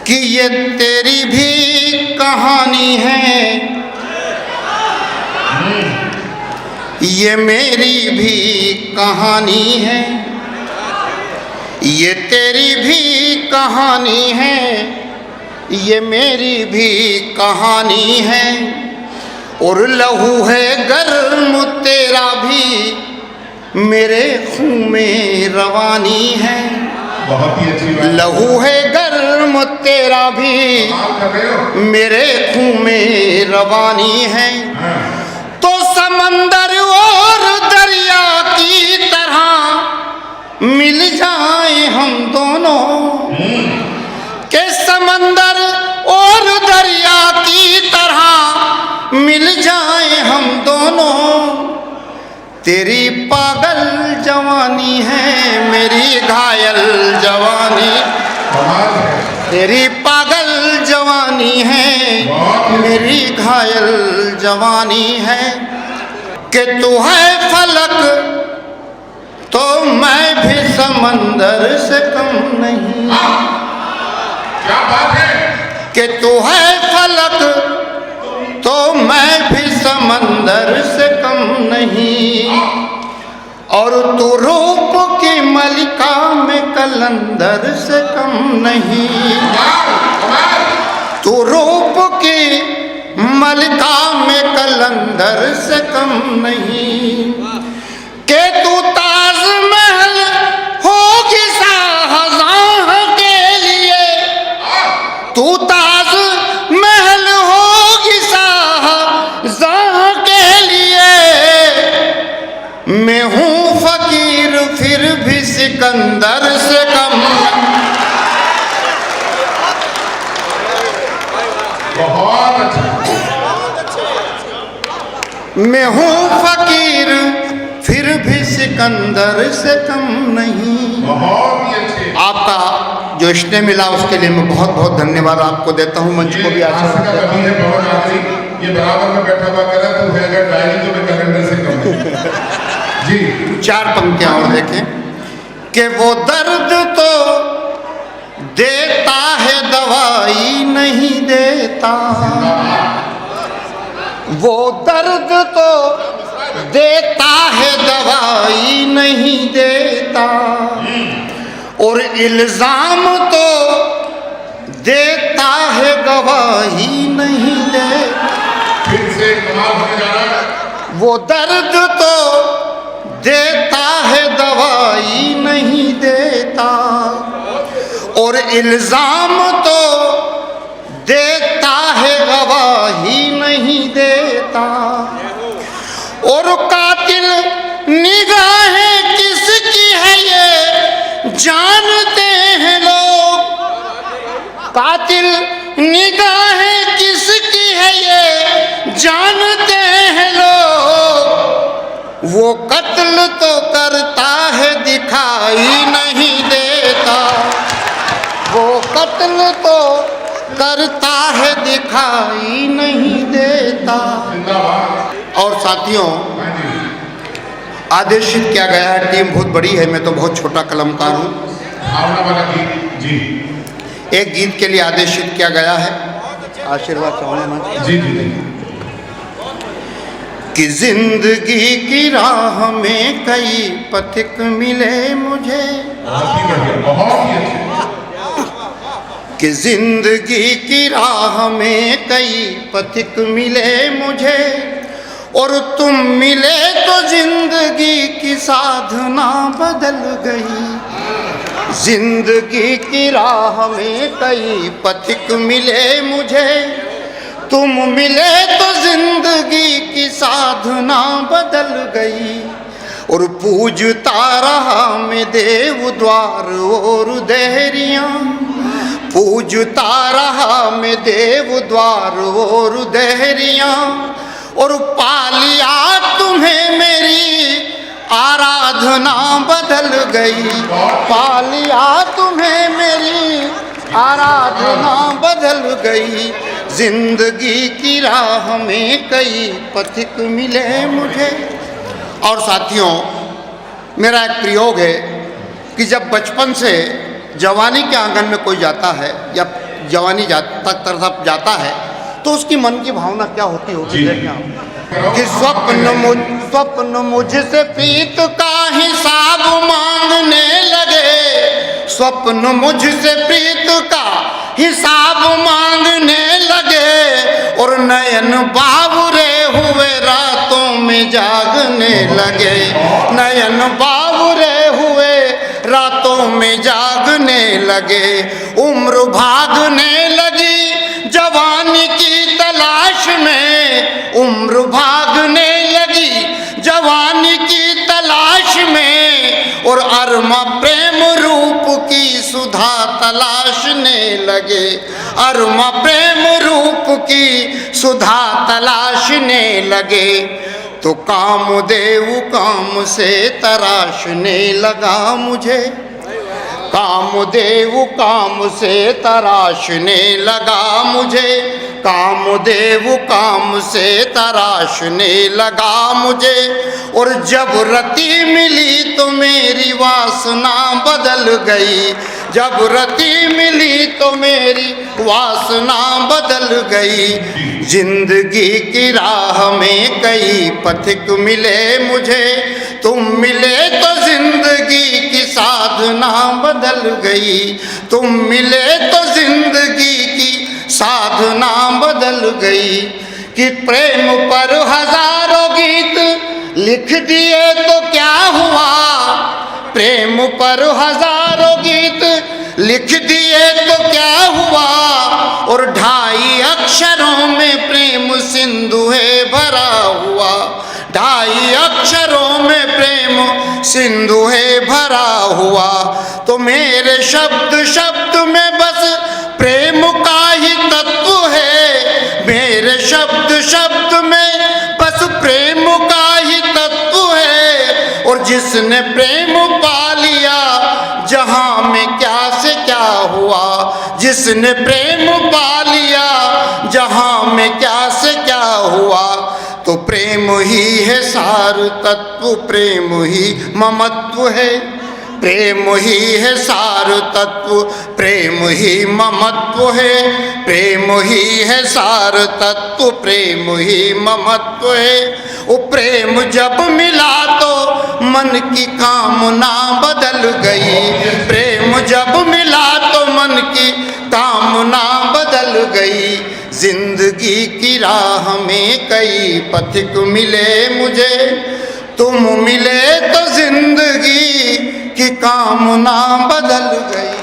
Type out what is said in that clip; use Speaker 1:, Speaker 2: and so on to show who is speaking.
Speaker 1: कि ये तेरी भी कहानी है, ये मेरी भी कहानी है, ये तेरी भी कहानी है, ये मेरी भी कहानी है। और लहू है गर्म तेरा भी मेरे खून में रवानी है।
Speaker 2: बहुत ही अच्छी बात।
Speaker 1: लहू है गर्म तेरा भी मेरे खून में रवानी है। तो समंदर और दरिया की तरह मिल जाए हम दोनों, के समंदर और दरिया की तरह मिल जाए हम दोनों। तेरी पागल जवानी है मेरी घायल जवानी, तेरी पागल जवानी है मेरी घायल जवानी है। कि तू है फलक तो मैं भी समंदर से कम नहीं।
Speaker 2: क्या बात है।
Speaker 1: कि तू है फलक तो मैं भी समंदर से कम नहीं। और तू रूप की मलिका में कलंदर से कम नहीं। तू रूप की मलिका में कलंदर से कम नहीं। के तू ताजमहल होगी शाहजहां के लिए, तू ताजमहल होगी शाहजहां के लिए। मैं हूँ फकीर फिर भी सिकंदर से कम।
Speaker 2: बहुत अच्छा।
Speaker 1: मैं हूँ फकीर फिर भी सिकंदर से कम नहीं।
Speaker 2: बहुत ही अच्छे।
Speaker 1: आपका जो स्नेह मिला उसके लिए मैं बहुत बहुत धन्यवाद आपको देता हूँ। मंच को भी आशीर्वाद देता हूँ।
Speaker 2: ये बराबर में बैठा हुआ करा तो है, अगर डायरी तो मैं कैलेंडर से कम है। जी। 4
Speaker 1: पंक्तियां और देखें कि वो दर्द तो देता है दवाई नहीं देता, वो दर्द तो देता है दवाई नहीं देता। और इल्जाम तो देता है गवाही नहीं देता।
Speaker 2: फिर से कमाल होने जा रहा है।
Speaker 1: वो दर्द तो देता है दवाई नहीं देता। और इल्जाम तो देता है गवाही नहीं देता। और कातिल निगाहें किसकी है ये जानते हैं लोग, कातिल निगाहें किसकी है ये जानते हैं लोग। वो कत्ल तो करता है दिखाई नहीं देता, वो कत्ल तो करता है दिखाई नहीं देता। और साथियों आदेशित किया गया है, टीम बहुत बड़ी है, मैं तो बहुत छोटा कलमकार हूँ।
Speaker 2: भावना वाला गीत जी।
Speaker 1: एक गीत के लिए आदेशित किया गया है। आशीर्वाद चाहूँगा
Speaker 2: जी जी जी।
Speaker 1: कि जिंदगी की राह में कई पथिक मिले मुझे,
Speaker 2: बहुत ही बढ़िया, बहुत ही अच्छे।
Speaker 1: कि जिंदगी की राह में कई पथिक मिले मुझे। और तुम मिले तो जिंदगी की साधना बदल गई। जिंदगी की राह में कई पथिक मिले मुझे, तुम मिले तो जिंदगी की साधना बदल गई। और पूजता रहा मैं देव द्वार और देहरियाँ, पूजता रहा मैं देव द्वार और देहरियाँ। और पालिया तुम्हें मेरी आराधना बदल गई, पालिया तुम्हें मेरी आराधना बदल गई। जिंदगी की राह में कई पथिक मिले मुझे। और साथियों मेरा एक प्रयोग है कि जब बचपन से जवानी के आंगन में कोई जाता है या जवानी तक तरफ जाता है तो उसकी मन की भावना क्या होती होगी,
Speaker 2: जी।
Speaker 1: देखना कि स्वप्न मुझसे प्रीत का हिसाब मांगने लगे, स्वप्न मुझसे प्रीत का हिसाब मांगने लगे, और नयन बावरे हुए रातों में जागने लगे, नयन बावरे हुए रातों में जागने लगे। उम्र भागने लगी जवानी की तलाश में, उम्र भागने लगी जवानी की तलाश में, और अरमा प्रेम रूप की सुधा तलाशने लगे, अरमा प्रेम रूप की सुधा तलाशने लगे। तो कामदेव काम से तराशने लगा मुझे, कामदेव काम से तराशने लगा मुझे, कामदेव काम से तराशने लगा मुझे। और जब रति मिली तो मेरी वासना बदल गई, जब रति मिली तो मेरी वासना बदल गई। जिंदगी की राह में कई पथिक मिले मुझे, तुम मिले तो जिंदगी की साधना बदल गई, तुम मिले तो जिंदगी की साधना बदल गई। कि प्रेम पर हजारों गीत लिख दिए तो क्या हुआ, प्रेम पर हजारों गीत लिख दिए तो क्या हुआ, और 2.5 अक्षरों में प्रेम सिंधु है भरा हुआ, 2.5 अक्षरों में प्रेम सिंधु है भरा हुआ। तो मेरे शब्द शब्द में बस प्रेम का ही तत्व है, मेरे शब्द शब्द में बस प्रेम का ही तत्व है। और जिसने प्रेम पा लिया जहां में क्या से क्या हुआ, जिसने प्रेम पा लिया जहां में क्या से क्या हुआ। तो प्रेम ही है सार तत्व, प्रेम ही ममत्व है, प्रेम ही है सार तत्व, प्रेम ही ममत्व है, प्रेम ही है सार तत्व, प्रेम ही ममत्व है। वो प्रेम जब मिला तो मन की कामना बदल गई, प्रेम जब मिला तो मन की कामना बदल गई। जिंदगी की राह में कई पथिक मिले मुझे, तुम मिले तो जिंदगी की कामना बदल गई।